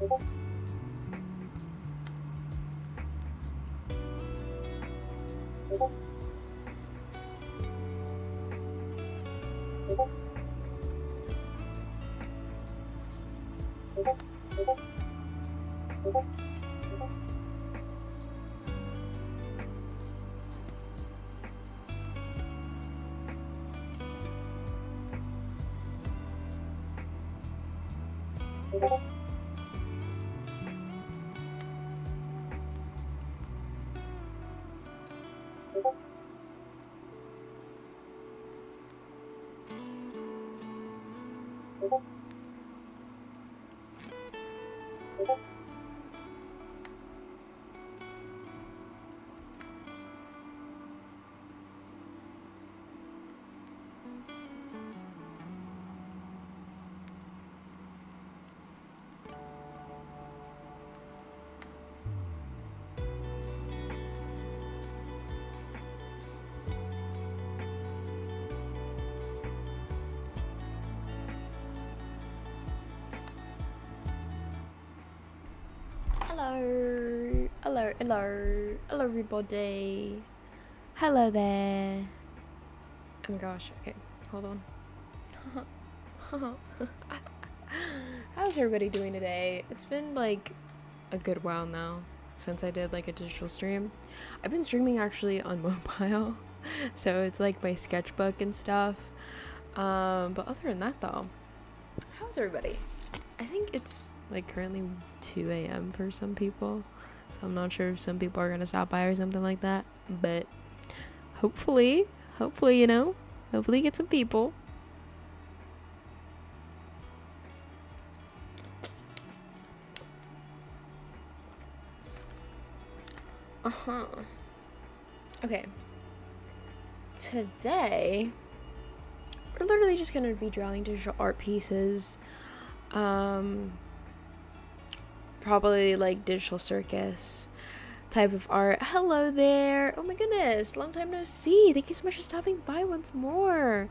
Hello everybody. Hello there. Oh my gosh, okay, hold on. How's everybody doing today? It's been like a good while now since I did like a digital stream. I've been streaming actually on mobile, so it's like my sketchbook and stuff. But other than that though, how's everybody? I think it's like currently 2 a.m. for some people, so I'm not sure if some people are gonna stop by or something like that, but hopefully, you know, hopefully get some people. Okay, today we're literally just gonna be drawing digital art pieces, probably like digital circus type of art. Hello there. Oh my goodness, long time no see. Thank you so much for stopping by once more.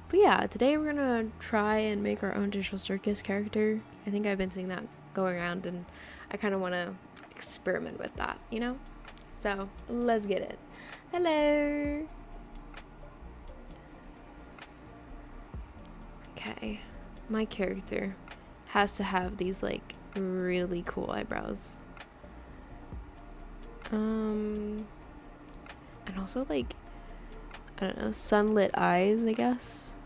But yeah, today we're gonna try and make our own digital circus character. I think I've been seeing that going around and I kind of want to experiment with that, you know? So let's get it. Hello. Okay, my character has to have these like really cool eyebrows. And also like, I don't know, sunlit eyes, I guess.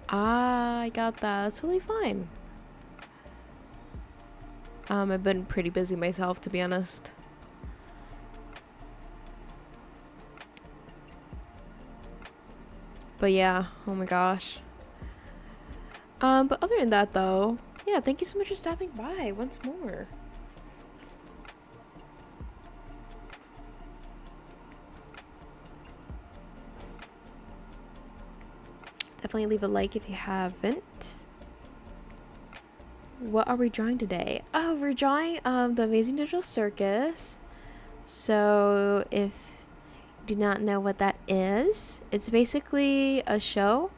Ah, I got that. That's totally fine. I've been pretty busy myself, to be honest. But yeah, oh my gosh. But other than that though, yeah, thank you so much for stopping by once more. Definitely leave a like if you haven't. What are we drawing today? Oh, we're drawing the Amazing Digital Circus. So if you do not know what that is, it's basically a show.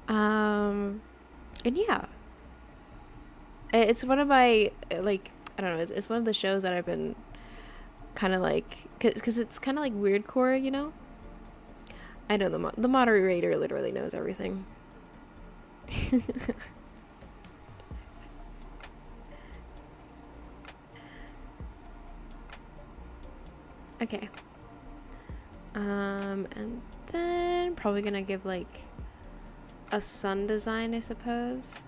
And yeah, it's one of my, like, I don't know, it's one of the shows that I've been kind of like, because it's kind of like weirdcore, you know? I know the moderator literally knows everything. Okay. And then probably gonna give like a sun design, I suppose.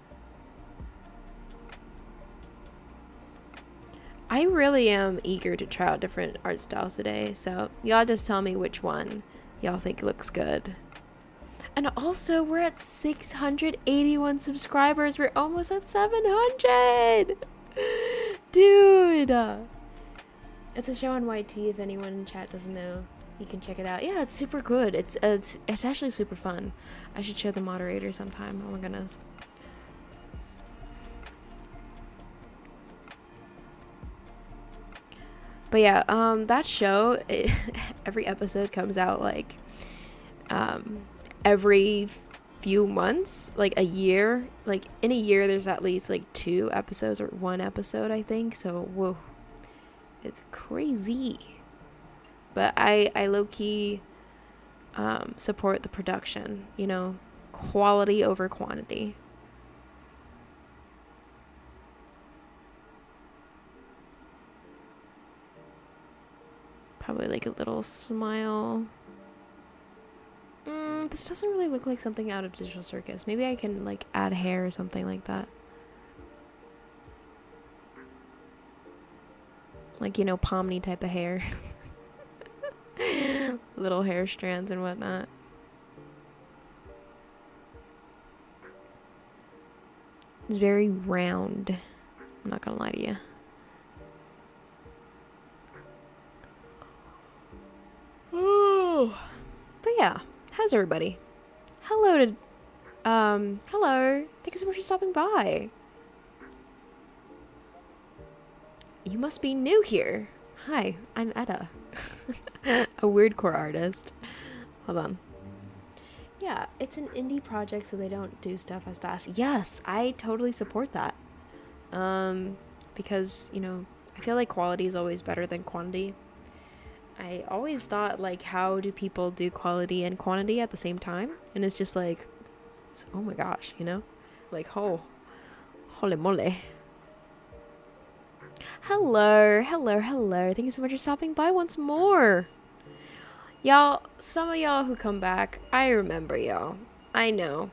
I really am eager to try out different art styles today, so y'all just tell me which one y'all think looks good. And also, we're at 681 subscribers. We're almost at 700! Dude! It's a show on YT, if anyone in chat doesn't know. You can check it out. Yeah, it's super good. It's actually super fun. I should show the moderator sometime. Oh my goodness. But yeah, that show, every episode comes out like every few months, like a year. Like in a year there's at least like 2 episodes or 1 episode, I think. So whoa, it's crazy. But I low-key support the production, you know, quality over quantity. Probably like a little smile. This doesn't really look like something out of Digital Circus. Maybe I can like add hair or something like that. Like, you know, Pomni type of hair. Little hair strands and whatnot. It's very round. I'm not gonna lie to you. Oh. But yeah, how's everybody? Hello. Thank you so much for stopping by. You must be new here. Hi, I'm Etta. A weirdcore artist. Hold on. Yeah, it's an indie project, so they don't do stuff as fast. Yes, I totally support that. Because, you know, I feel like quality is always better than quantity. I always thought, like, how do people do quality and quantity at the same time? And it's just like, oh my gosh, you know? Like, holy moly. Hello. Thank you so much for stopping by once more. Y'all, some of y'all who come back, I remember y'all. I know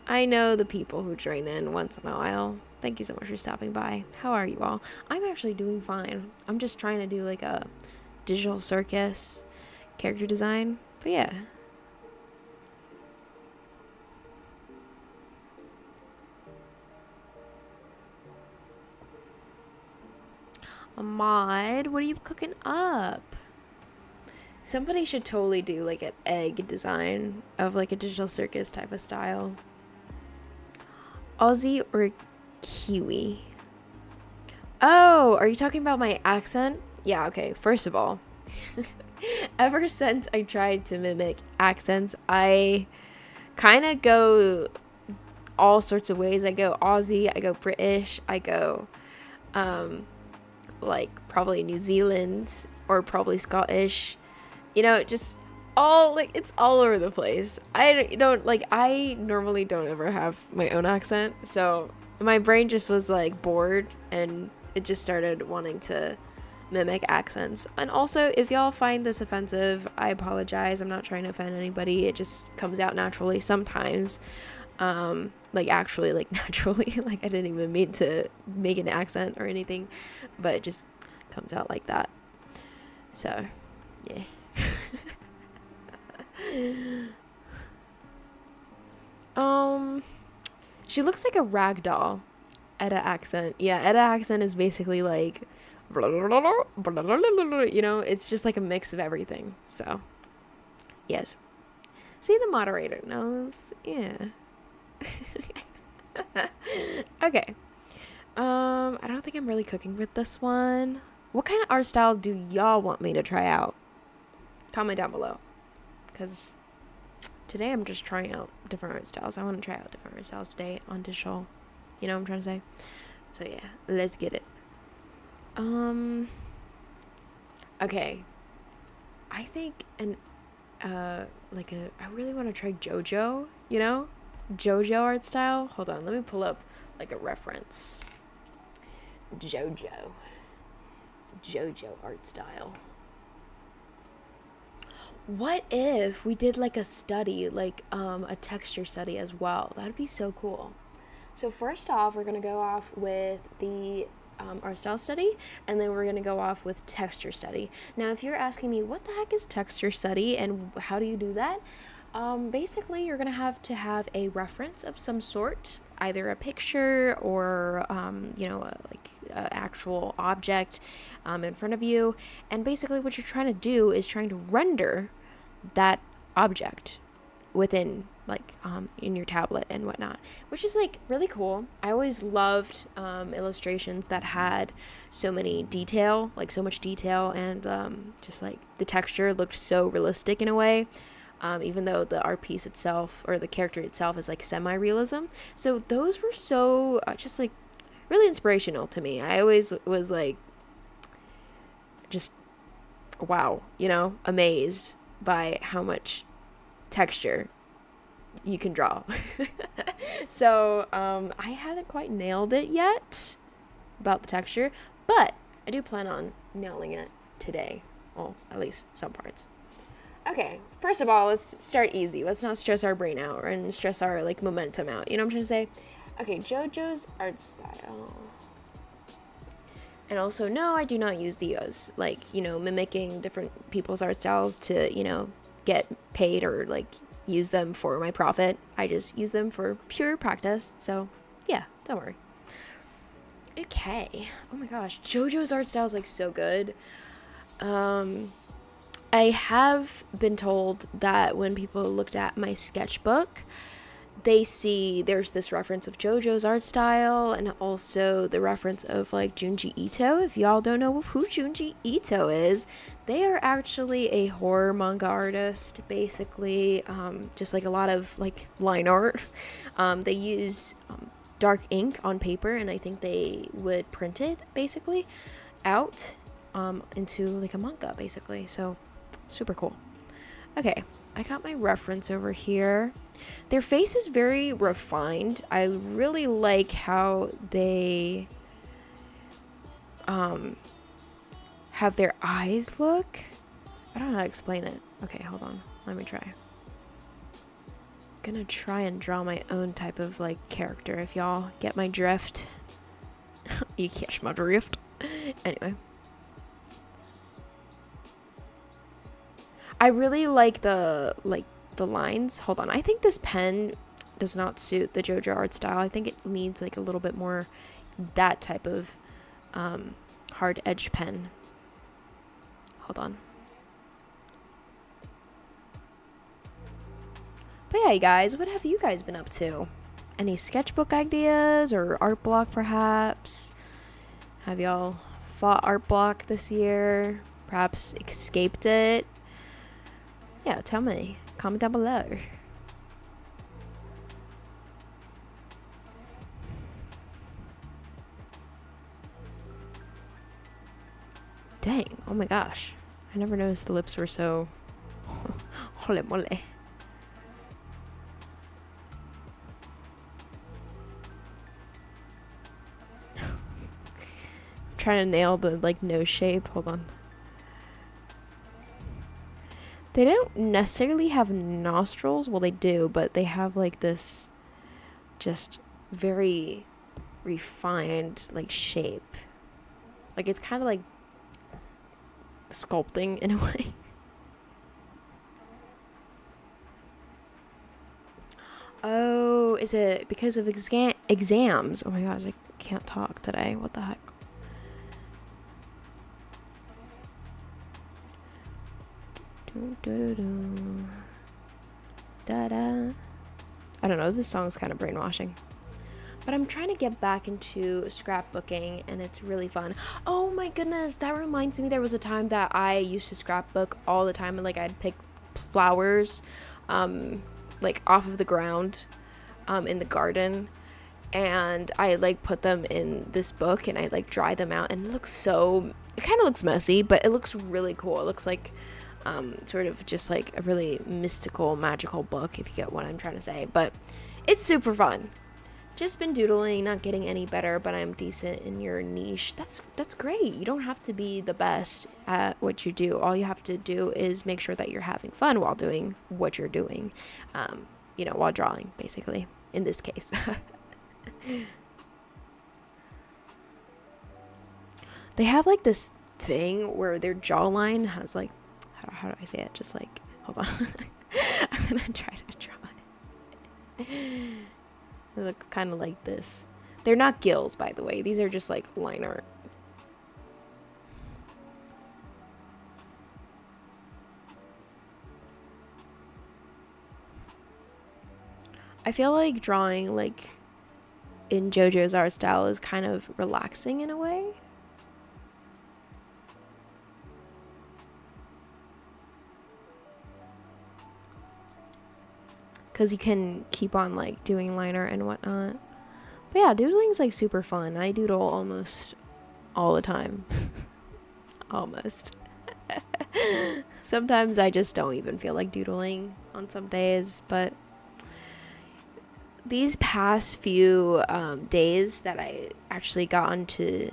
the people who join in once in a while. Thank you so much for stopping by. How are you all? I'm actually doing fine. I'm just trying to do like a Digital Circus character design. But yeah. Ahmad, what are you cooking up? Somebody should totally do like an egg design of like a Digital Circus type of style. Aussie or Kiwi? Oh, are you talking about my accent? Yeah, okay. First of all, ever since I tried to mimic accents, I kind of go all sorts of ways. I go Aussie, I go British, I go like probably New Zealand or probably Scottish. You know, just all like it's all over the place. I normally don't ever have my own accent, so my brain just was like bored and it just started wanting to mimic accents. And also, if y'all find this offensive, I apologize. I'm not trying to offend anybody. It just comes out naturally sometimes. Like actually like naturally. Like I didn't even mean to make an accent or anything, but it just comes out like that. So, yeah. She looks like a rag doll. Etta accent. Yeah, Etta accent is basically like, you know, it's just like a mix of everything. So, yes. See, the moderator knows. Yeah. Okay. I don't think I'm really cooking with this one. What kind of art style do y'all want me to try out? Comment down below. Because today I'm just trying out different art styles. I want to try out different art styles today on digital. You know what I'm trying to say? So yeah, let's get it. Okay. I think I really want to try JoJo, you know? JoJo art style. Hold on, let me pull up like a reference. JoJo art style. What if we did like a study, like a texture study as well? That'd be so cool. So first off, we're gonna go off with the art style study, and then we're gonna go off with texture study. Now, if you're asking me what the heck is texture study and how do you do that, basically you're gonna have to have a reference of some sort, either a picture or like an actual object in front of you, and basically what you're trying to do is trying to render that object within like in your tablet and whatnot, which is like really cool. I always loved illustrations that had so much detail, and just like the texture looked so realistic in a way. even though the art piece itself or the character itself is like semi-realism. So those were so just like really inspirational to me. I always was like just wow, amazed by how much texture you can draw. So I haven't quite nailed it yet about the texture, but I do plan on nailing it today. Well, at least some parts. Okay, first of all, let's start easy. Let's not stress our brain out and stress our like momentum out. You know what I'm trying to say? Okay, JoJo's art style. And also, no, I do not use these, like, mimicking different people's art styles to, get paid or, like, use them for my profit. I just use them for pure practice. So, yeah, don't worry. Okay. Oh my gosh. JoJo's art style is, like, so good. I have been told that when people looked at my sketchbook, they see there's this reference of JoJo's art style and also the reference of like Junji Ito. If y'all don't know who Junji Ito is, they are actually a horror manga artist, basically, just like a lot of like line art. They use dark ink on paper, and I think they would print it basically out into like a manga basically. So super cool. Okay, I got my reference over here. Their face is very refined. I really like how they have their eyes look. I don't know how to explain it. Okay, hold on. Let me try. I'm gonna try and draw my own type of like character, if y'all get my drift. You catch my drift. Anyway. I really like the lines. Hold on. I think this pen does not suit the JoJo art style. I think it needs like a little bit more that type of hard edge pen. Hold on. But yeah, you guys, what have you guys been up to? Any sketchbook ideas or art block perhaps? Have y'all fought art block this year? Perhaps escaped it? Yeah, tell me. Comment down below. Dang, oh my gosh. I never noticed the lips were so hole mole. Trying to nail the like nose shape. Hold on. They don't necessarily have nostrils. Well, they do, but they have like this just very refined like shape. Like it's kind of like sculpting in a way. Oh, is it because of exams? Oh my gosh, I can't talk today. What the heck? Da-da. I don't know, this song's kind of brainwashing. But I'm trying to get back into scrapbooking, and it's really fun. Oh my goodness, that reminds me, there was a time that I used to scrapbook all the time, and like I'd pick flowers like off of the ground in the garden, and I like put them in this book, and I like dry them out, and it kind of looks messy, but it looks really cool. It looks like sort of just like a really mystical, magical book, if you get what I'm trying to say. But it's super fun. Just been doodling, not getting any better, but I'm decent in your niche. That's great. You don't have to be the best at what you do. All you have to do is make sure that you're having fun while doing what you're doing, while drawing, basically, in this case. They have like this thing where their jawline has like, how do I say it? Just like, hold on. I'm gonna try to draw it. They look kind of like this. They're not gills, by the way. These are just like line art. I feel like drawing like in JoJo's art style is kind of relaxing in a way. because you can keep on like doing line art and whatnot. But yeah, doodling's like super fun. I doodle almost all the time. Almost. Sometimes I just don't even feel like doodling on some days, but these past few days that I actually got onto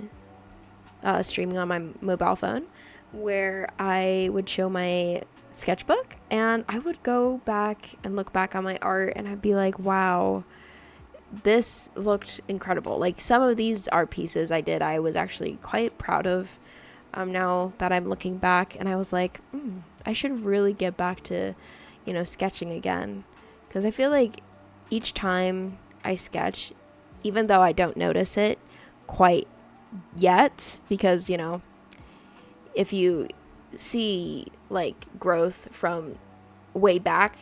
streaming on my mobile phone, where I would show my sketchbook and I would go back and look back on my art and I'd be like, wow, this looked incredible. Like some of these art pieces I was actually quite proud of now that I'm looking back, and I was like, I should really get back to, sketching again, because I feel like each time I sketch, even though I don't notice it quite yet, because if you see like growth from way back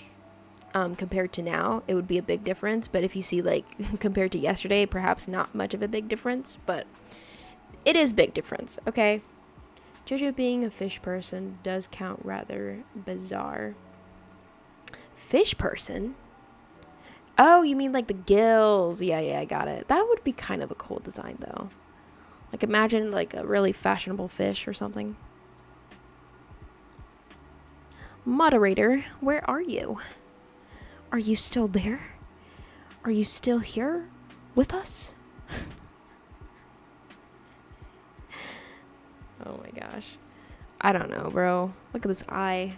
compared to now, it would be a big difference. But if you see like compared to yesterday, perhaps not much of a big difference, but it is big difference. Okay, JoJo being a fish person does count rather bizarre. Fish person? Oh, you mean like the gills? Yeah, I got it. That would be kind of a cool design though. Like imagine like a really fashionable fish or something. Moderator, where are you? Are you still there? Are you still here with us? Oh my gosh. I don't know, bro. Look at this eye.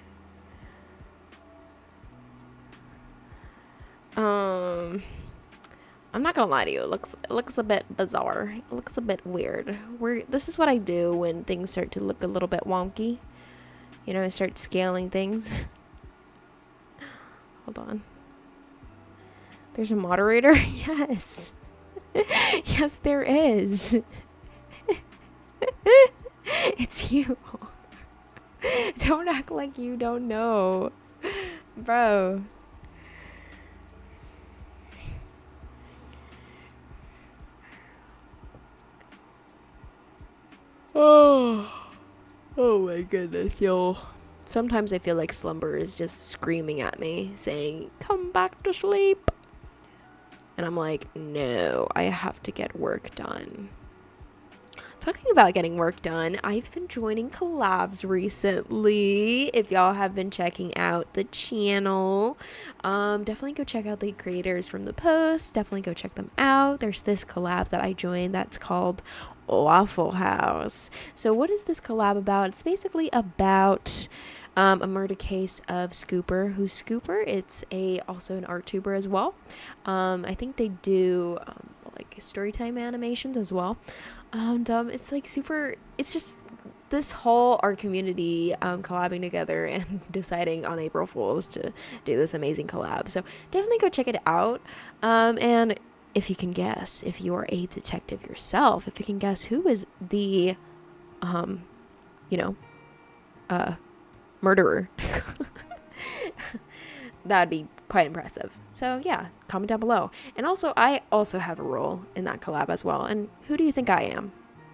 I'm not gonna lie to you. It looks a bit bizarre. It looks a bit weird. This is what I do when things start to look a little bit wonky. I start scaling things. Hold on. There's a moderator? Yes. Yes, there is. It's you. Don't act like you don't know. Bro. Oh my goodness, yo. Sometimes I feel like slumber is just screaming at me, saying, come back to sleep. And I'm like, no, I have to get work done. Talking about getting work done, I've been joining collabs recently. If y'all have been checking out the channel, definitely go check out the creators from the post. Definitely go check them out. There's this collab that I joined that's called Waffle House. So what is this collab about? It's basically about a murder case of Scooper. Who's Scooper? It's also an art tuber as well. I think they do like storytime animations as well. And it's like super, it's just this whole art community collabing together and deciding on April Fools to do this amazing collab. So definitely go check it out. And if you can guess, if you are a detective yourself, if you can guess who is the murderer, that'd be quite impressive. So yeah, comment down below. And also, I also have a role in that collab as well. And who do you think I am?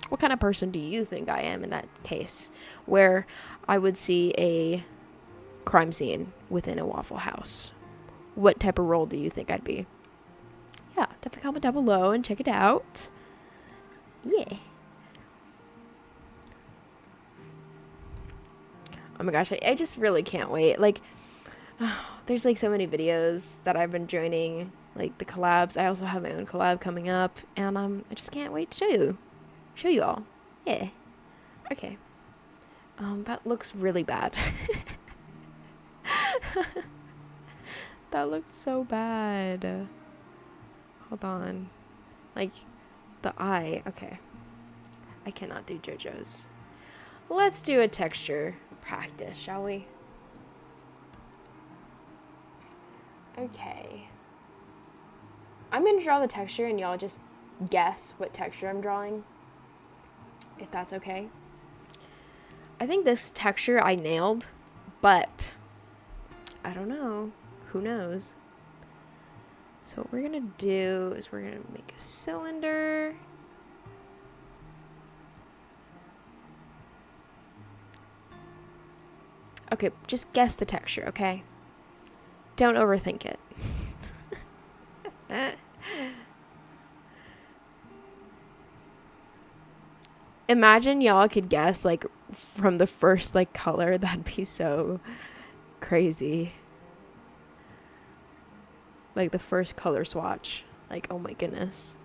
What kind of person do you think I am in that case, where I would see a crime scene within a Waffle House? What type of role do you think I'd be? Yeah, definitely comment down below and check it out. Yeah. Oh my gosh, I just really can't wait. Like, there's like so many videos that I've been joining, like the collabs. I also have my own collab coming up, and I just can't wait to show you all. Yeah. Okay. That looks really bad. That looks so bad. Hold on. Like, the eye. Okay. I cannot do JoJo's. Let's do a texture practice, shall we? Okay. I'm gonna draw the texture and y'all just guess what texture I'm drawing, if that's okay. I think this texture I nailed, but I don't know. Who knows? So what we're gonna do is we're gonna make a cylinder. Okay, just guess the texture, okay? Don't overthink it. Imagine y'all could guess, like, from the first, like, color. That'd be so crazy. Like, the first color swatch. Like, oh my goodness.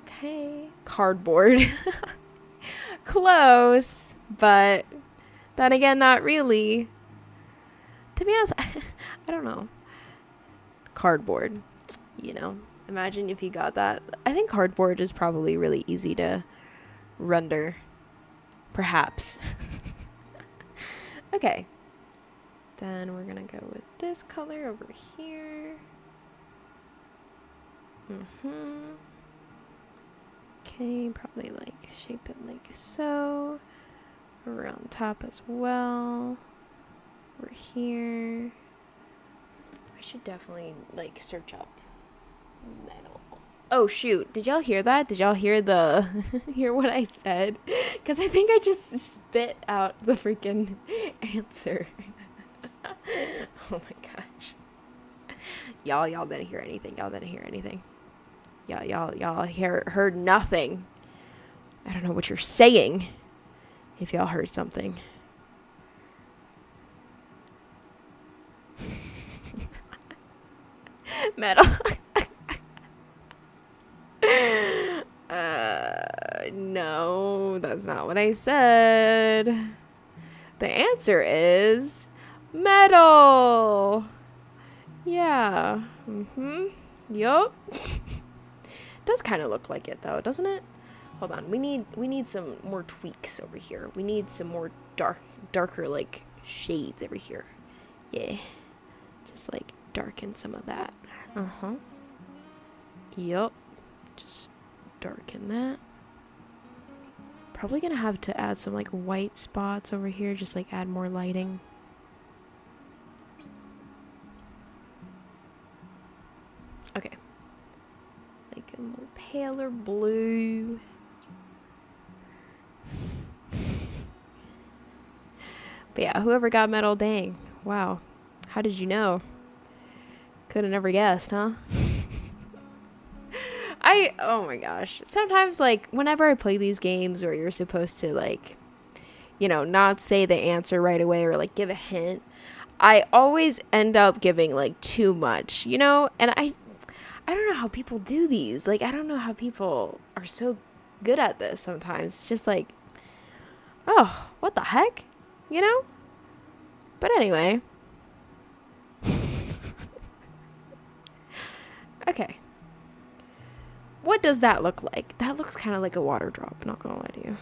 Okay. Cardboard. Close, but then again, not really. To be honest, I don't know. Cardboard. You know, imagine if you got that. I think cardboard is probably really easy to render. Perhaps. Okay. Then we're gonna go with this color over here. Okay, probably like shape it like so. Around top as well. Over here. I should definitely like search up metal. Oh shoot, did y'all hear that? Did y'all hear hear what I said? Because I think I just spit out the freaking answer. Oh my gosh. Y'all didn't hear anything. Y'all heard nothing. I don't know what you're saying. If y'all heard something. Metal. No, that's not what I said. The answer is metal. Yeah. Yup. Does kind of look like it though, doesn't it? Hold on. We need some more tweaks over here. We need some more darker like shades over here. Yeah. Just like darken some of that. Yup. Just darken that. Probably gonna have to add some like white spots over here, just like add more lighting. Okay. Like a more paler blue. But yeah, whoever got metal, dang. Wow. How did you know? Could have never guessed, huh? Oh my gosh. Sometimes, like, whenever I play these games where you're supposed to, like, you know, not say the answer right away or, like, give a hint, I always end up giving, like, too much, you know? And I don't know how people do these. Like, I don't know how people are so good at this sometimes. It's just like, oh, what the heck? You know? But anyway. Okay. What does that look like? That looks kind of like a water drop, not gonna lie to you.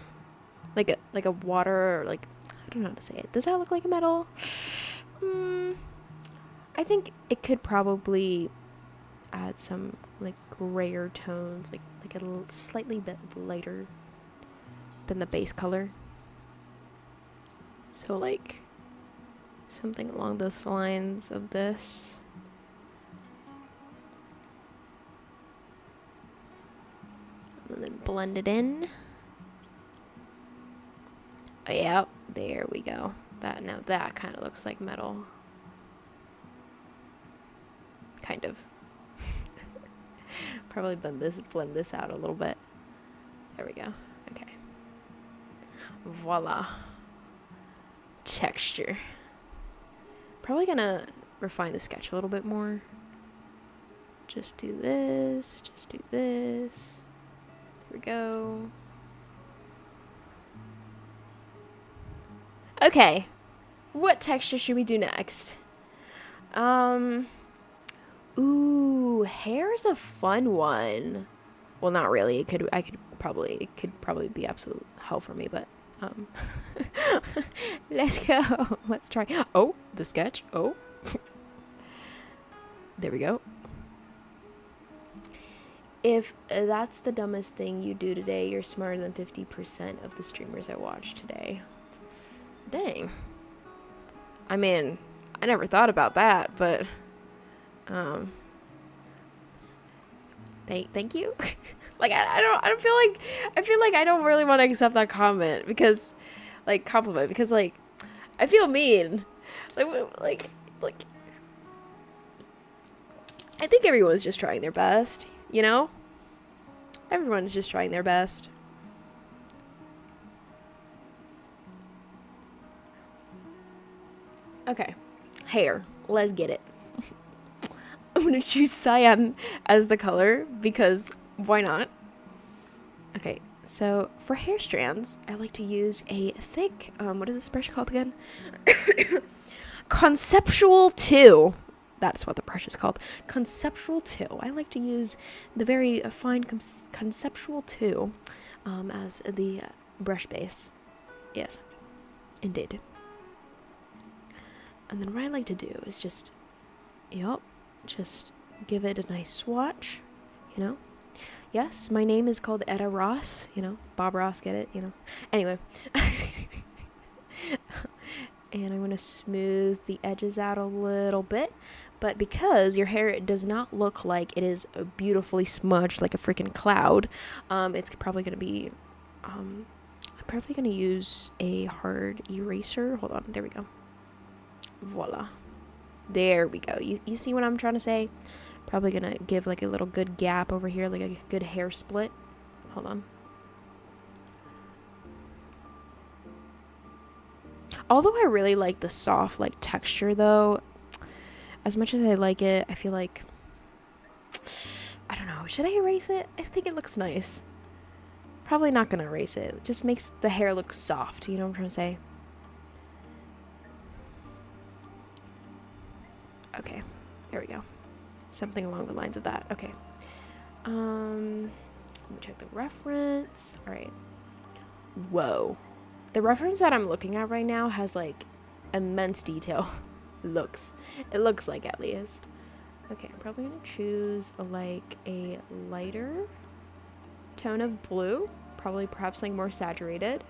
Like a water, like, I don't know how to say it. Does that look like a metal? I think it could probably add some like grayer tones, like a little slightly bit lighter than the base color. So like something along those lines of this. And then blend it in. Oh, yeah, there we go. That kind of looks like metal. Kind of. Probably blend this out a little bit. There we go. Okay. Voila. Texture. Probably gonna refine the sketch a little bit more. Just do this. Just do this. There we go. Okay. What texture should we do next? Ooh, hair's a fun one. Well, not really. It could probably be absolute hell for me, but let's go. Let's try. Oh, the sketch. Oh. There we go. If that's the dumbest thing you do today, you're smarter than 50% of the streamers I watched today. Dang. I mean, I never thought about that, but thank you. Like I feel like I don't really want to accept that comment because like compliment because like I feel mean. Like, I think everyone's just trying their best, you know? Everyone's just trying their best. Okay, hair. Let's get it. I'm gonna choose cyan as the color because why not? Okay, so for hair strands, I like to use a thick, what is this brush called again? Conceptual 2. That's what the brush is called. Conceptual 2. I like to use the very fine Conceptual 2 as the brush base. Yes, indeed. And then what I like to do is just give it a nice swatch, you know? Yes, my name is called Etta Ross, you know? Bob Ross, get it, you know? Anyway. And I'm going to smooth the edges out a little bit. But because your hair does not look like it is beautifully smudged like a freaking cloud, it's probably going to be... I'm probably going to use a hard eraser. Hold on, there we go. Voila. There we go. You see what I'm trying to say? Probably going to give like a little good gap over here, like a good hair split. Hold on. Although I really like the soft, like, texture, though, as much as I like it, I feel like, I don't know, should I erase it? I think it looks nice. Probably not gonna erase it. It just makes the hair look soft, you know what I'm trying to say? Okay, there we go. Something along the lines of that. Okay. Let me check the reference. All right. Whoa. The reference that I'm looking at right now has, like, immense detail. It looks like, at least. Okay, I'm probably gonna choose, like, a lighter tone of blue. Probably, perhaps, like, more saturated.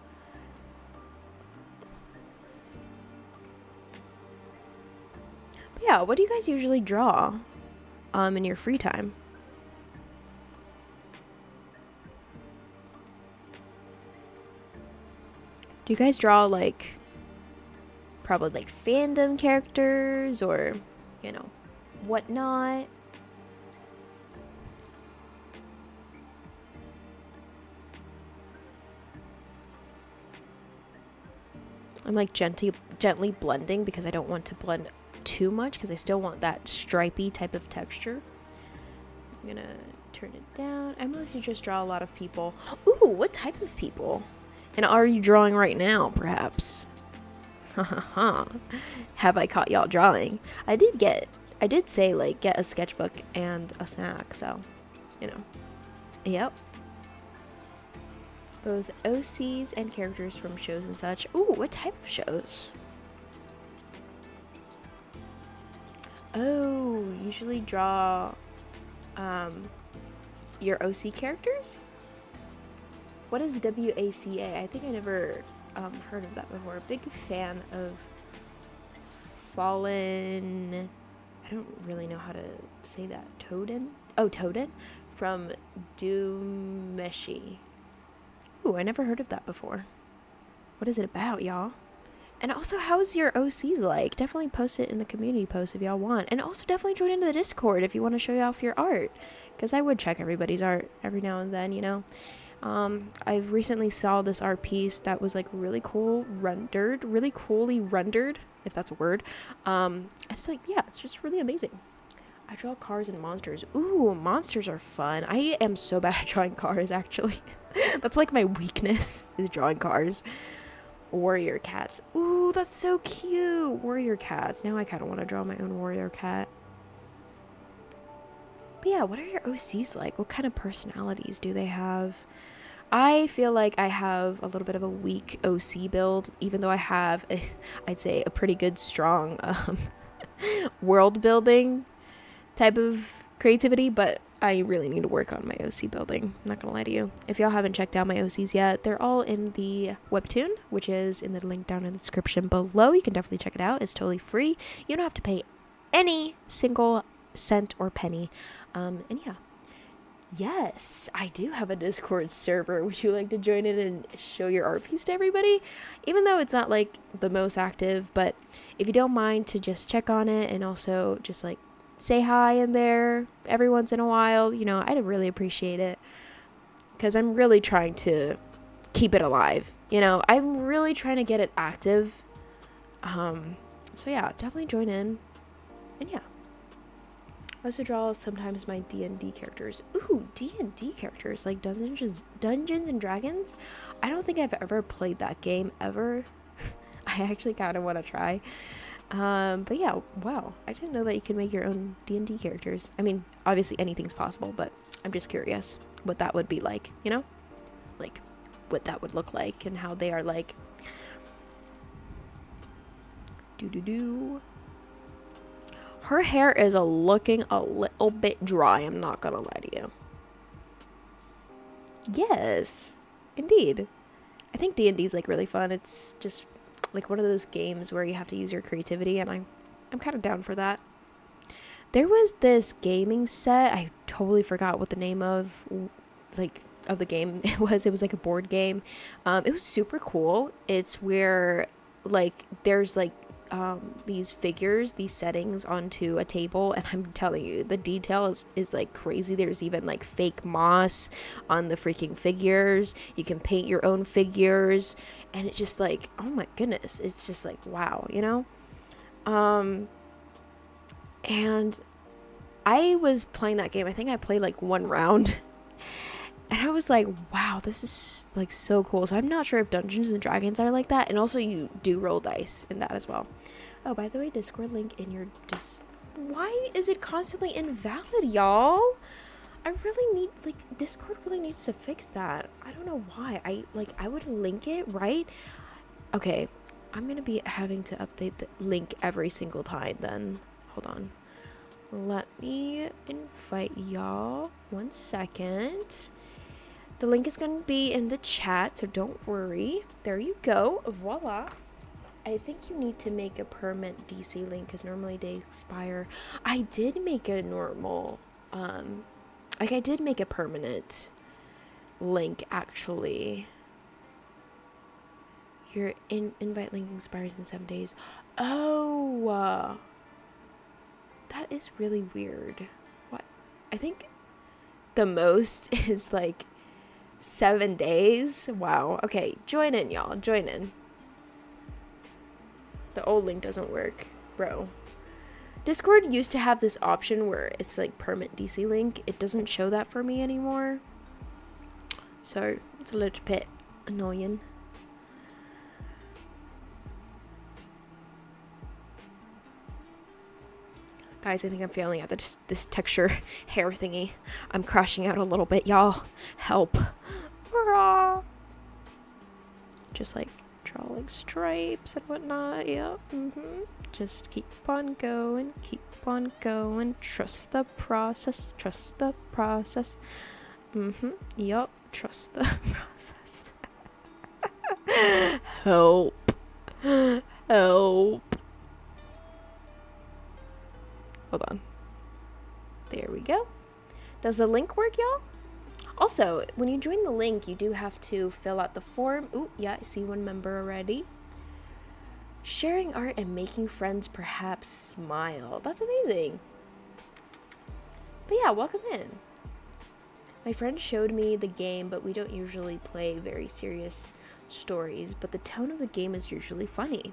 But yeah, what do you guys usually draw, in your free time? Do you guys draw, like, probably, like, fandom characters or, you know, whatnot? I'm, like, gently blending because I don't want to blend too much because I still want that stripy type of texture. I'm gonna turn it down. I mostly just draw a lot of people. Ooh, what type of people? And are you drawing right now, perhaps? Have I caught y'all drawing? I did say, like, get a sketchbook and a snack, so, you know. Yep. Both OCs and characters from shows and such. Ooh, what type of shows? Oh, usually draw, your OC characters? What is WACA? I think I never heard of that before. Big fan of Fallen... I don't really know how to say that. Toden? Oh, Toden? From Doomeshi. Ooh, I never heard of that before. What is it about, y'all? And also, how's your OCs like? Definitely post it in the community post if y'all want. And also definitely join into the Discord if you want to show off your art. Because I would check everybody's art every now and then, you know? I recently saw this art piece that was, like, really cool rendered, really coolly rendered, if that's a word. It's like, yeah, it's just really amazing. I draw cars and monsters. Ooh, monsters are fun. I am so bad at drawing cars, actually. That's, like, my weakness, is drawing cars. Warrior cats. Ooh, that's so cute. Warrior cats. Now I kind of want to draw my own warrior cat. But yeah, what are your OCs like? What kind of personalities do they have? I feel like I have a little bit of a weak OC build, even though I have, I'd say, a pretty good, strong world building type of creativity, but I really need to work on my OC building. I'm not gonna lie to you. If y'all haven't checked out my OCs yet, they're all in the Webtoon, which is in the link down in the description below. You can definitely check it out. It's totally free. You don't have to pay any single cent or penny. And yeah, Yes, I do have a Discord server. Would you like to join in and show your art piece to everybody? Even though it's not like the most active, but if you don't mind to just check on it and also just like say hi in there every once in a while, you know, I'd really appreciate it. Because I'm really trying to keep it alive. You know, I'm really trying to get it active. So yeah, definitely join in. And yeah. I also draw sometimes my D&D characters. Ooh, D&D characters, like Dungeons and Dragons. I don't think I've ever played that game ever. I actually kind of want to try. But yeah, wow. I didn't know that you could make your own D&D characters. I mean, obviously anything's possible, but I'm just curious what that would be like, you know? Like, what that would look like and how they are like. Her hair is looking a little bit dry, I'm not gonna lie to you. Yes, indeed. I think D&D is like really fun. It's just like one of those games where you have to use your creativity, and I'm kind of down for that. There was this gaming set, I totally forgot what the name of the game it was like a board game. It was super cool. It's where like there's like these figures, these settings onto a table, and I'm telling you, the detail is like crazy. There's even like fake moss on the freaking figures. You can paint your own figures, and it's just like, oh my goodness, it's just like, wow, you know. And I was playing that game, I think I played like one round, and I was like, wow, this is like so cool. So I'm not sure if Dungeons and Dragons are like that. And also you do roll dice in that as well. Oh, by the way, Discord link in your why is it constantly invalid, y'all? I really need, like, Discord really needs to fix that. I don't know why. I would link it, right? Okay, I'm gonna be having to update the link every single time then. Hold on. Let me invite y'all. 1 second. The link is going to be in the chat, so don't worry. There you go. Voila. I think you need to make a permanent DC link because normally they expire. I did make a normal, I did make a permanent link, actually. Your invite link expires in 7 days. Oh, that is really weird. What? I think the most is like 7 days. Wow. Okay, join in, y'all. Join in. The old link doesn't work, bro. Discord used to have this option where it's like permanent DC link. It doesn't show that for me anymore, so it's a little bit annoying. Guys, I think I'm failing at this texture hair thingy. I'm crashing out a little bit, y'all. Help. Just like draw like stripes and whatnot. Yep. Just keep on going. Keep on going. Trust the process. Trust the process. Yep. Trust the process. Help. Help. Hold on. There we go. Does the link work, y'all? Also, when you join the link, you do have to fill out the form. Ooh, yeah, I see one member already. Sharing art and making friends perhaps smile. That's amazing. But yeah, welcome in. My friend showed me the game, but we don't usually play very serious stories, but the tone of the game is usually funny.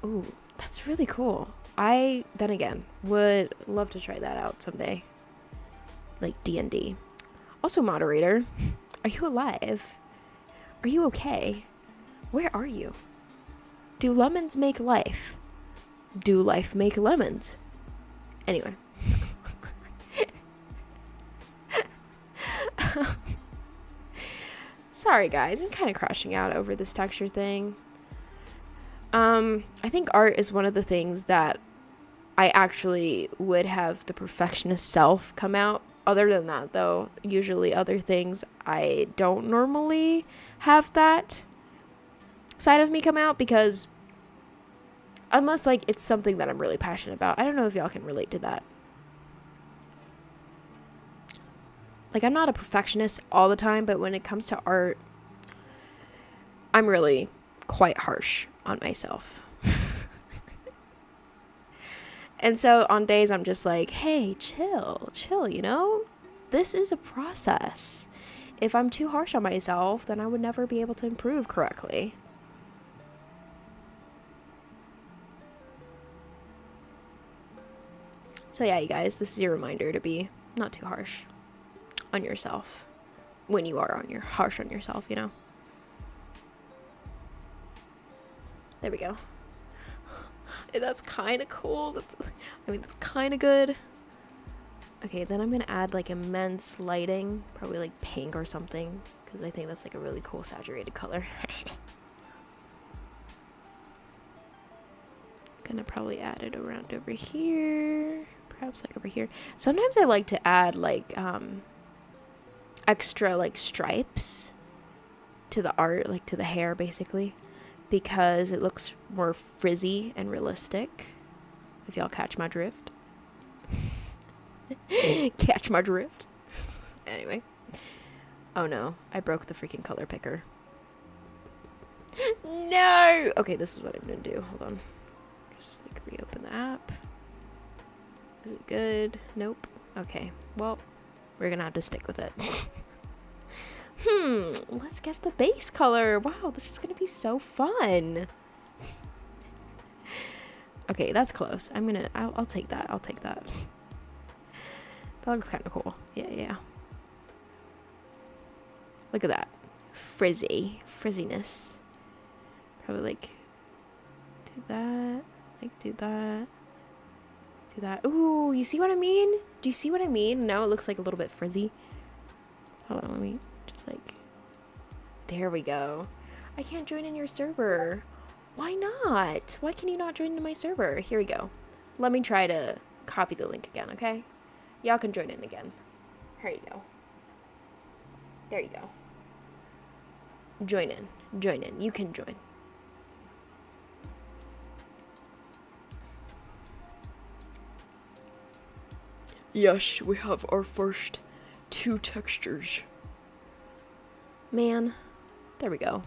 Ooh, that's really cool. I, then again, would love to try that out someday. Like D&D. Also, moderator, are you alive? Are you okay? Where are you? Do lemons make life? Do life make lemons? Anyway. Sorry guys, I'm kind of crashing out over this texture thing. I think art is one of the things that I actually would have the perfectionist self come out. Other than that, though, usually other things, I don't normally have that side of me come out because unless, like, it's something that I'm really passionate about. I don't know if y'all can relate to that. like, I'm not a perfectionist all the time, but when it comes to art, I'm really quite harsh on myself. And so on days I'm just like, hey, chill, you know? This is a process. If I'm too harsh on myself, then I would never be able to improve correctly. So yeah, you guys, this is your reminder to be not too harsh on yourself when you are harsh on yourself, you know? There we go. That's kind of cool. That's kind of good. Okay, then I'm gonna add like immense lighting, probably like pink or something, because I think that's like a really cool saturated color. Gonna probably add it around over here, perhaps like over here. Sometimes I like to add like extra like stripes to the art, like to the hair basically, because it looks more frizzy and realistic, if y'all catch my drift. Catch my drift. Anyway. Oh no, I broke the freaking color picker. No! Okay, this is what I'm gonna do. Hold on. Just like reopen the app. Is it good? Nope. Okay, well, we're gonna have to stick with it. Let's guess the base color. Wow, this is gonna be so fun. Okay, that's close. I'll take that. I'll take that. That looks kind of cool. Yeah. Look at that. Frizziness. Probably like do that. Like do that. Do that. Ooh, you see what I mean? Do you see what I mean? Now it looks like a little bit frizzy. Hold on, let me just like... There we go. I can't join in your server. Why not? Why can you not join in my server? Here we go. Let me try to copy the link again, okay? Y'all can join in again. Here you go. There you go. Join in. You can join. Yes, we have our first 2 textures. Man, there we go.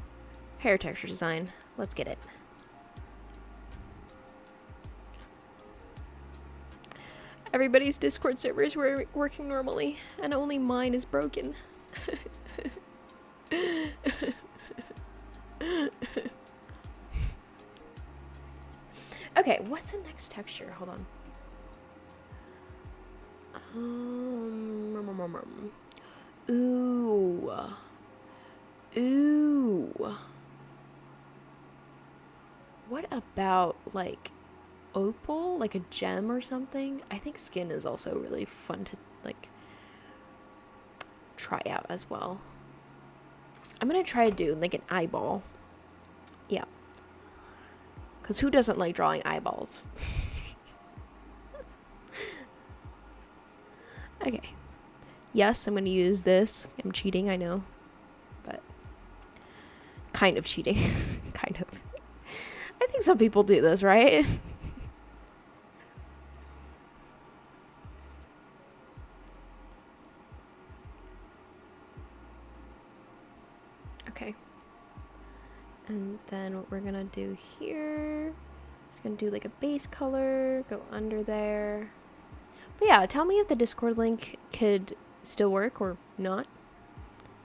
Hair texture design. Let's get it. Everybody's Discord servers were working normally, and only mine is broken. Okay, what's the next texture? Hold on. Ooh. What about like opal, like a gem or something? I think skin is also really fun to like try out as well. I'm gonna try to do like an eyeball. Yeah. Because who doesn't like drawing eyeballs? Okay. Yes, I'm gonna use this. I'm cheating, I know. But kind of cheating. Kind of. I think some people do this, right? Okay. And then what we're gonna do here is gonna do like a base color, go under there. But yeah, tell me if the Discord link could still work or not.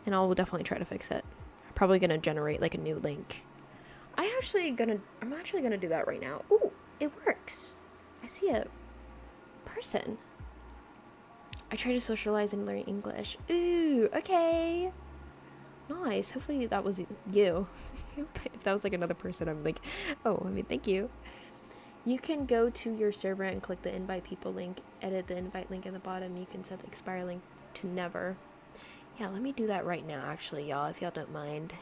And I'll definitely try to fix it. I'm probably gonna generate like a new link. I'm actually gonna do that right now. Ooh, it works. I see a person. I try to socialize and learn English. Ooh, okay. Nice. Hopefully that was you. If that was like another person, I'm like, oh, I mean, thank you. You can go to your server and click the invite people link, edit the invite link in the bottom. You can set the expire link to never. Yeah, let me do that right now, actually, y'all, if y'all don't mind.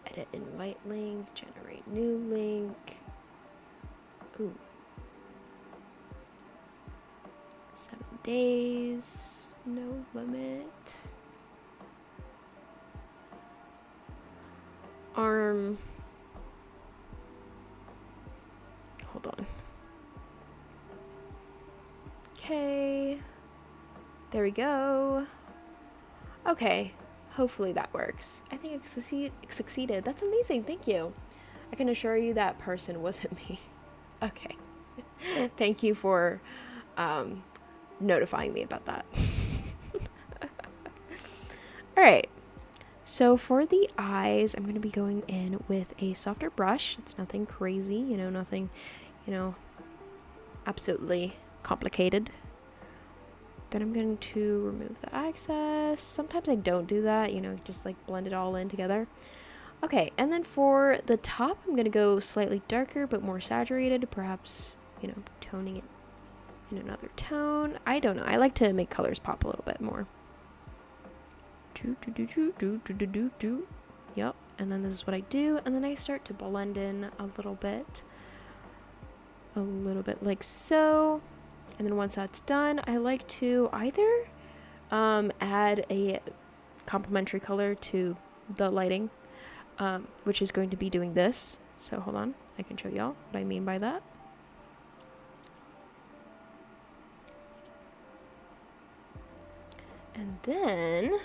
Edit invite link, generate new link. Ooh. 7 days, no limit. Arm. Hold on. Okay. There we go. Okay, hopefully that works. I think it succeeded. That's amazing. Thank you. I can assure you that person wasn't me. Okay. Thank you for notifying me about that. All right. So for the eyes, I'm going to be going in with a softer brush. It's nothing crazy, you know, nothing, you know, absolutely complicated. Then I'm going to remove the excess. Sometimes I don't do that, you know, just like blend it all in together. Okay, and then for the top, I'm going to go slightly darker but more saturated, perhaps, you know, toning it in another tone. I don't know. I like to make colors pop a little bit more. Yep, and then this is what I do, and then I start to blend in a little bit like so. And then once that's done, I like to either add a complementary color to the lighting, which is going to be doing this. So hold on, I can show y'all what I mean by that. And then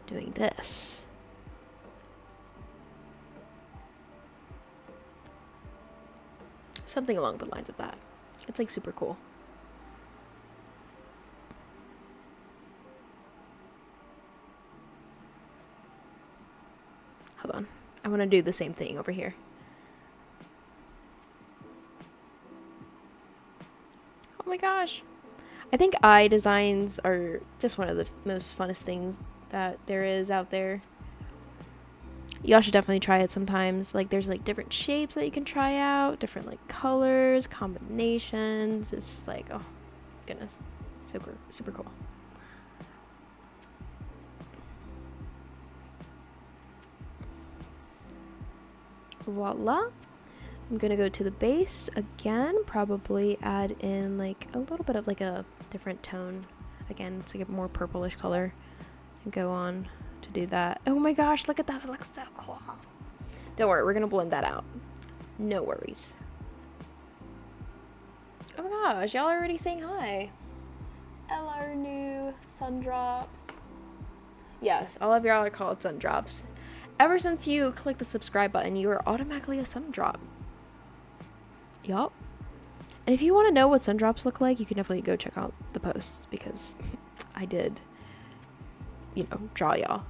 doing this. Something along the lines of that. It's like super cool. Hold on. I want to do the same thing over here. Oh my gosh. I think eye designs are just one of the most funnest things that there is out there. Y'all should definitely try it sometimes. Like, there's like different shapes that you can try out, different like colors, combinations. It's just like, oh goodness, super cool. Voila. I'm gonna go to the base again, probably add in like a little bit of like a different tone. Again, it's like a more purplish color, and go on to do that. Oh my gosh, look at that. It looks so cool. Don't worry, we're gonna blend that out. No worries. Oh my gosh, y'all are already saying hi. Hello, new sun drops. Yes, all of y'all are called sun drops. Ever since you click the subscribe button, you are automatically a sun drop. Yup. And if you want to know what sun drops look like, you can definitely go check out the posts, because I did, you know, draw y'all,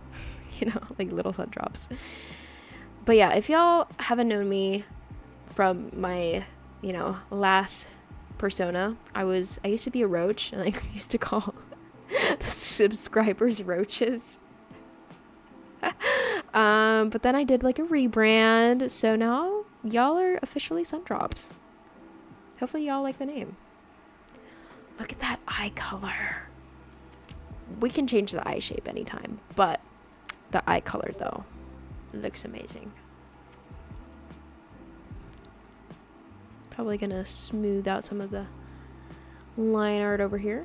you know, like little sun drops. But yeah, if y'all haven't known me from my, you know, last persona, I used to be a roach, and I used to call the subscribers roaches. But then I did like a rebrand, so now y'all are officially sun drops. Hopefully y'all like the name. Look at that eye color. We can change the eye shape anytime, but the eye color though looks amazing. Probably gonna smooth out some of the line art over here.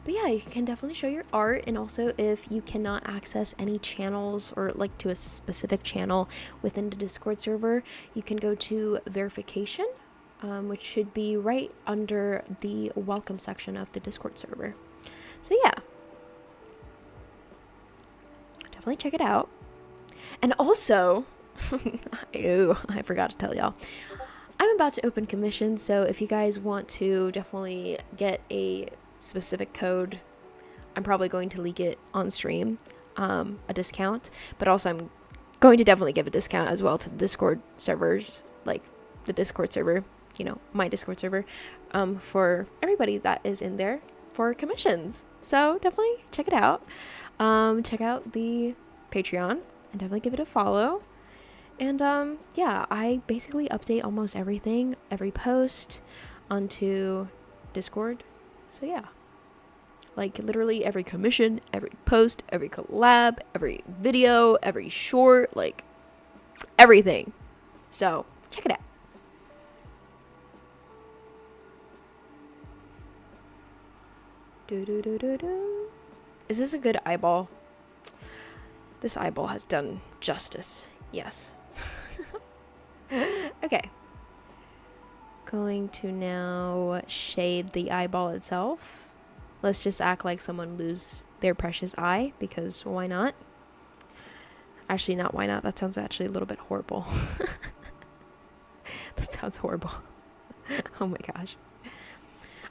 But yeah, you can definitely show your art, and also if you cannot access any channels or like to a specific channel within the Discord server, you can go to verification, which should be right under the welcome section of the Discord server. So yeah, definitely check it out. And also, ew, I forgot to tell y'all, I'm about to open commissions, so if you guys want to definitely get a specific code, I'm probably going to leak it on stream, a discount, but also I'm going to definitely give a discount as well to the Discord servers, like the Discord server, you know, my Discord server, for everybody that is in there for commissions. So definitely check it out. Check out the Patreon and definitely give it a follow. And yeah, I basically update almost everything, every post onto Discord. So yeah, like literally every commission, every post, every collab, every video, every short, like everything. So check it out. Is this a good eyeball? This eyeball has done justice. Yes. Okay. going to now shade the eyeball itself. Let's just act like someone lose their precious eye, because why not? Actually, not why not. That sounds actually a little bit horrible. That sounds horrible. Oh my gosh.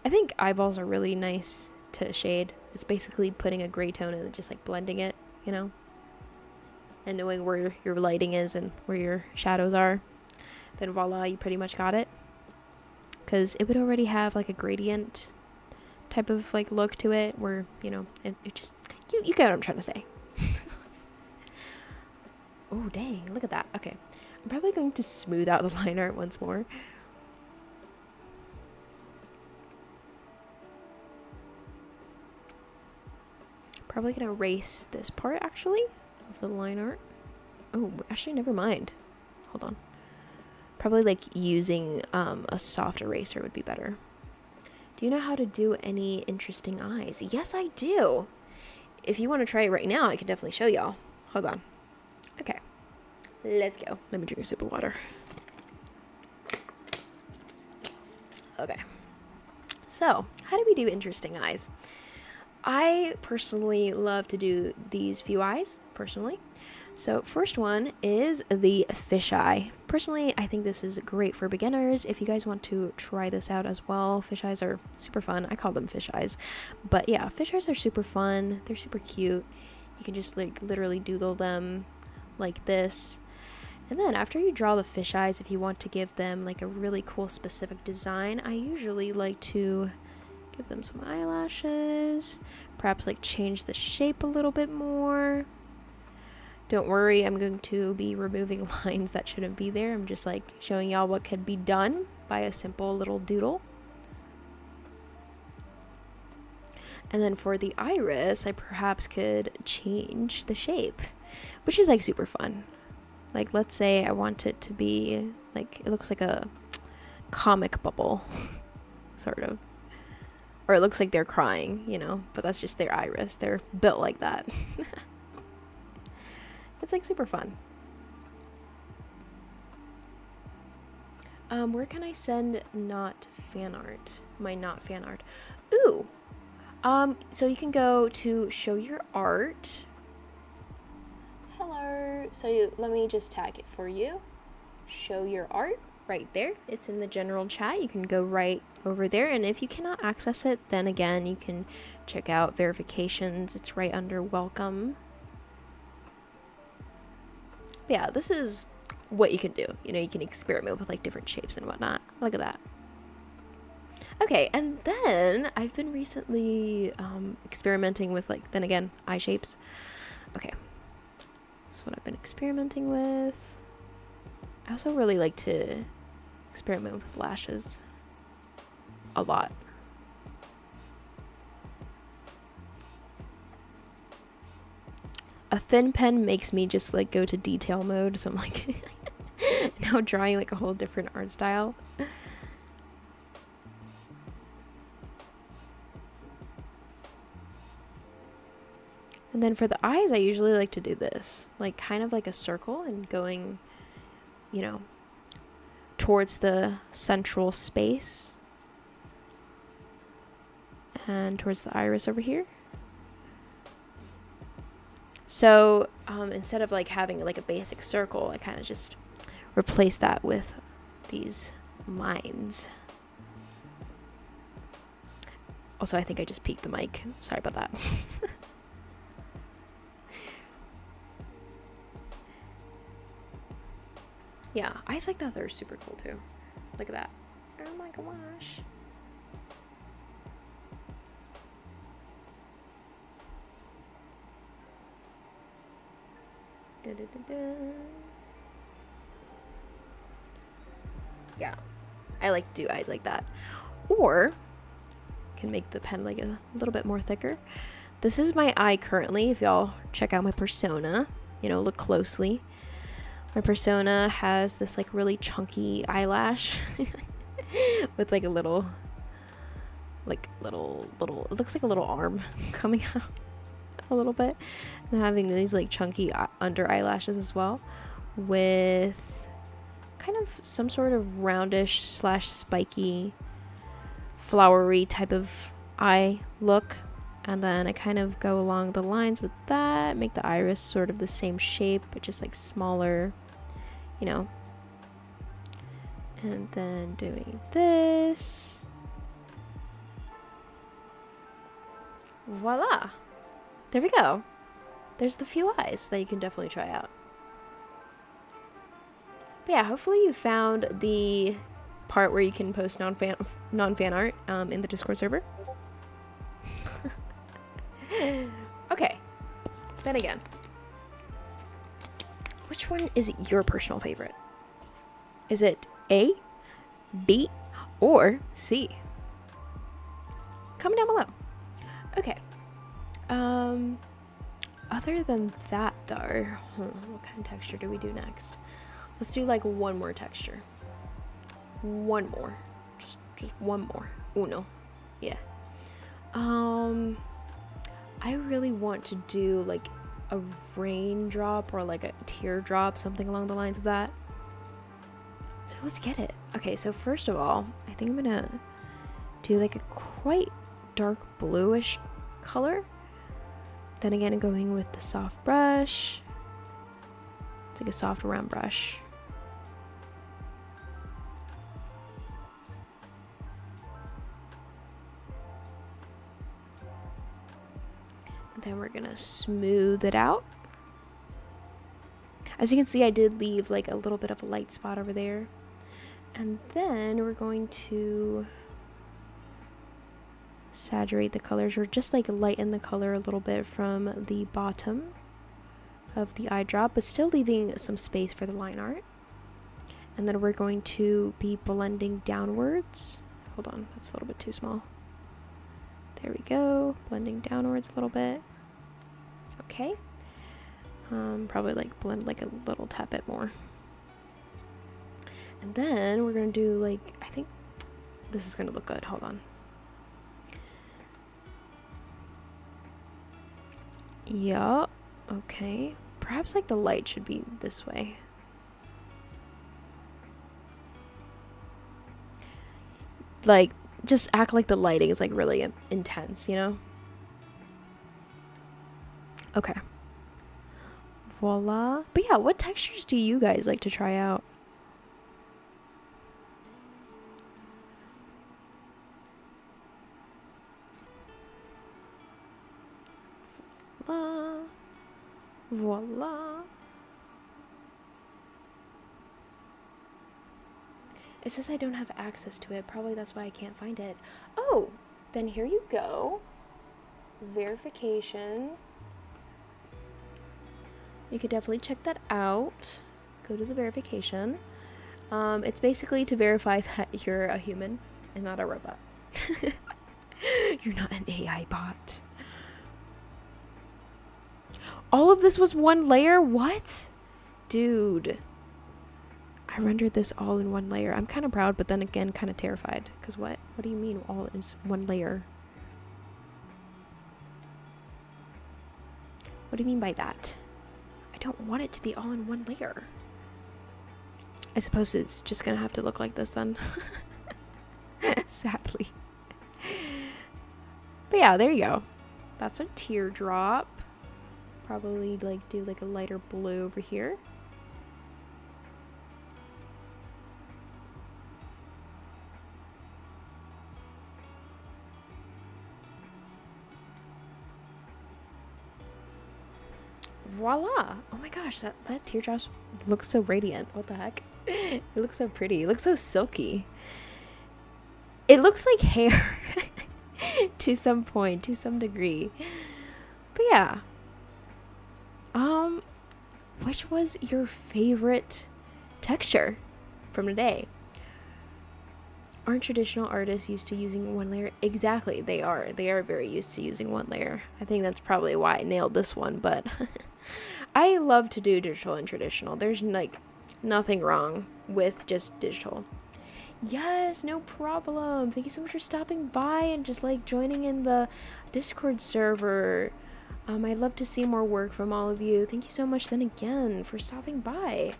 I think eyeballs are really nice to shade. It's basically putting a gray tone and just like blending it, you know? And knowing where your lighting is and where your shadows are. Then voila, you pretty much got it. Because it would already have like a gradient type of like look to it where, you know, it just, you get what I'm trying to say. Oh, dang, look at that. Okay. I'm probably going to smooth out the line art once more. Probably gonna erase this part actually of the line art. Oh, actually, never mind. Hold on. Probably like using a soft eraser would be better. Do you know how to do any interesting eyes? Yes, I do. If you want to try it right now, I can definitely show y'all. Hold on. Okay. Let's go. Let me drink a sip of water. Okay. So, how do we do interesting eyes? I personally love to do these few eyes, personally. So first one is the fisheye. Personally, I think this is great for beginners. If you guys want to try this out as well, fish eyes are super fun. I call them fish eyes. But yeah, fish eyes are super fun. They're super cute. You can just like literally doodle them like this. And then after you draw the fish eyes, if you want to give them like a really cool specific design, I usually like to give them some eyelashes, perhaps like change the shape a little bit more. Don't worry, I'm going to be removing lines that shouldn't be there. I'm just like showing y'all what could be done by a simple little doodle. And then for the iris, I perhaps could change the shape, which is like super fun. Like let's say I want it to be like, it looks like a comic bubble, sort of. Or it looks like they're crying, you know, but that's just their iris. They're built like that. It's like super fun. Where can I send not fan art? My not fan art. Ooh. So you can go to show your art. Hello. So let me just tag it for you. Show your art right there. It's in the general chat. You can go right over there. And if you cannot access it, then again, you can check out verifications. It's right under welcome. Yeah, this is what you can do. You know, you can experiment with like different shapes and whatnot. Look at that. Okay, and then I've been recently experimenting with like, then again, eye shapes. Okay, that's what I've been experimenting with. I also really like to experiment with lashes a lot. A thin pen makes me just like go to detail mode, so I'm like now drawing like a whole different art style. And then for the eyes, I usually like to do this, like kind of like a circle and going, you know, towards the central space and towards the iris over here. So instead of like having like a basic circle, I kind of just replace that with these lines. Also, I think I just peaked the mic. Sorry about that. Yeah, eyes like that are super cool too. Look at that. Oh my gosh. Yeah, I like to do eyes like that. Or can make the pen like a little bit more thicker. This is my eye currently. If y'all check out my persona, you know, look closely. My persona has this like really chunky eyelash with like a little, it looks like a little arm coming out a little bit. And having these like chunky under eyelashes as well, with kind of some sort of roundish slash spiky flowery type of eye look. And then I kind of go along the lines with that, make the iris sort of the same shape, but just like smaller, you know. And then doing this. Voila! There we go. There's the few eyes that you can definitely try out. But yeah, hopefully you found the part where you can post non-fan art in the Discord server. Okay, then again, which one is your personal favorite? Is it A, B, or C? Comment down below. Okay. Other than that though, what kind of texture do we do next? Let's do like one more texture. One more. Just one more. Uno. Yeah. I really want to do like a raindrop or like a teardrop, something along the lines of that. So let's get it. Okay, so first of all, I think I'm gonna do like a quite dark bluish color. Then again, going with the soft brush. It's like a soft round brush. And then we're gonna smooth it out. As you can see, I did leave like a little bit of a light spot over there. And then we're going to saturate the colors, or just like lighten the color a little bit from the bottom of the eye drop, but still leaving some space for the line art. And then we're going to be blending downwards. Hold on, that's a little bit too small. There we go, blending downwards a little bit. Okay. Probably like blend like a little tad bit more. And then we're gonna do like, I think this is gonna look good, hold on. Yeah, okay. Perhaps like the light should be this way. Like, just act like the lighting is like really intense, you know? Okay. Voila. But yeah, what textures do you guys like to try out? Voila. Voila. It says I don't have access to it. Probably that's why I can't find it. Oh, then here you go. Verification. You could definitely check that out. Go to the verification. It's basically to verify that you're a human and not a robot. You're not an AI bot. All of this was one layer? What? Dude. I rendered this all in one layer. I'm kind of proud, but then again, kind of terrified. Because what? What do you mean all in one layer? What do you mean by that? I don't want it to be all in one layer. I suppose it's just gonna have to look like this then. Sadly. But yeah, there you go. That's a teardrop. Probably like do like a lighter blue over here. Voila! Oh my gosh, that teardrop looks so radiant. What the heck? It looks so pretty. It looks so silky. It looks like hair to some point, to some degree. But yeah. Which was your favorite texture from today? Aren't traditional artists used to using one layer? Exactly, they are. They are very used to using one layer. I think that's probably why I nailed this one, but I love to do digital and traditional. There's like nothing wrong with just digital. Yes, no problem. Thank you so much for stopping by and just like joining in the Discord server. I'd love to see more work from all of you. Thank you so much then again for stopping by.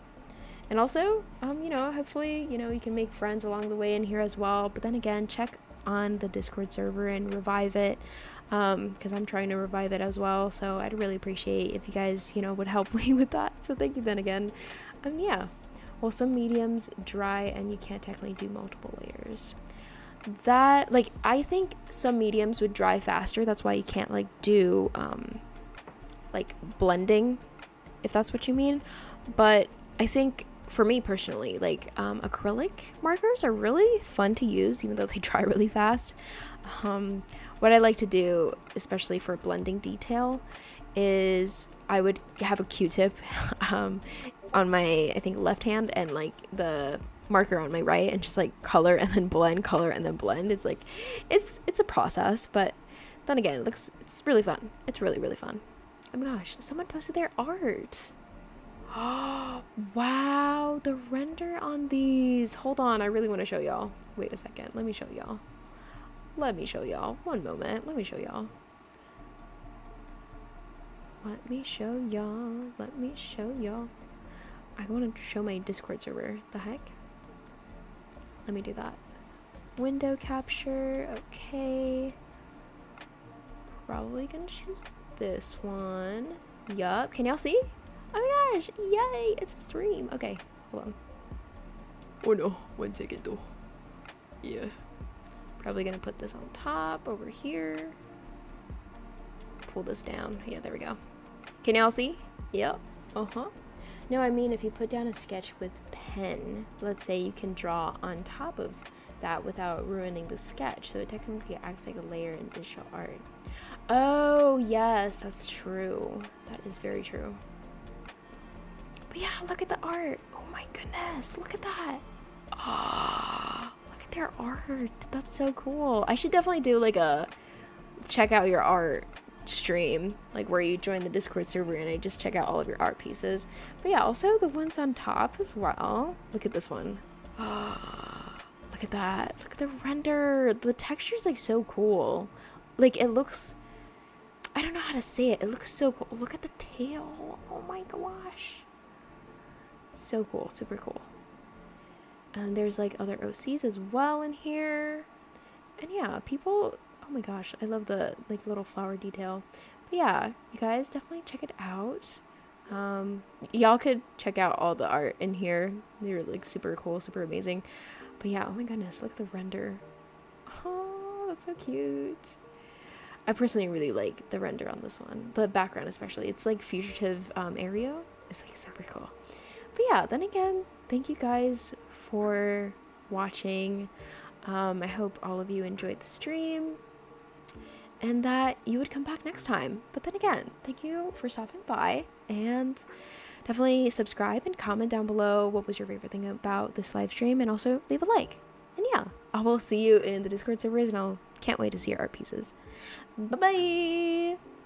And also, you know, hopefully, you know, you can make friends along the way in here as well. But then again, check on the Discord server and revive it, because I'm trying to revive it as well. So I'd really appreciate if you guys, you know, would help me with that. So thank you then again. Yeah. Well, some mediums dry and you can't technically do multiple layers. That, like, I think some mediums would dry faster. That's why you can't, like, do, like, blending, if that's what you mean. But I think for me personally, like, acrylic markers are really fun to use, even though they dry really fast. What I like to do, especially for blending detail, is I would have a Q-tip on my, I think, left hand, and like the marker on my right, and just like color and then blend, color and then blend. It's like, it's a process, but then again, it's really fun. It's really, really fun. Oh my gosh, someone posted their art. Oh, wow, the render on these. Hold on, I really want to show y'all. Wait a second, let me show y'all. Let me show y'all. One moment, let me show y'all. Let me show y'all. Let me show y'all. I want to show my Discord server. The heck? Let me do that. Window capture. Okay. Probably gonna choose this one. Yup. Can y'all see? Oh my gosh. Yay. It's a stream. Okay. Hold on. Oh no. 1 second though. Yeah. Probably gonna put this on top over here. Pull this down. Yeah, there we go. Can y'all see? Yep. Uh-huh. No, I mean, if you put down a sketch with pen, let's say you can draw on top of that without ruining the sketch. So it technically acts like a layer in digital art. Oh, yes, that's true. That is very true. But yeah, look at the art. Oh my goodness, look at that. Ah, look at their art. That's so cool. I should definitely do like a check out your art stream, like where you join the Discord server and I just check out all of your art pieces. But yeah, also the ones on top as well. Look at this one. Ah, look at that. Look at the render. The texture's like so cool. Like it looks, I don't know how to say it. It looks so cool. Look at the tail. Oh my gosh. So cool. Super cool. And there's like other OCs as well in here. And yeah, people, oh my gosh, I love the like little flower detail. But yeah, you guys definitely check it out. Y'all could check out all the art in here. They're like super cool, super amazing. But yeah, oh my goodness, look at the render. Oh, that's so cute. I personally really like the render on this one. The background especially. It's like fugitive area. It's like super cool. But yeah, then again, thank you guys for watching. I hope all of you enjoyed the stream and that you would come back next time. But then again, thank you for stopping by, and definitely subscribe and comment down below what was your favorite thing about this live stream, and also leave a like. And yeah, I will see you in the Discord servers, and I'll can't wait to see your art pieces. Bye bye.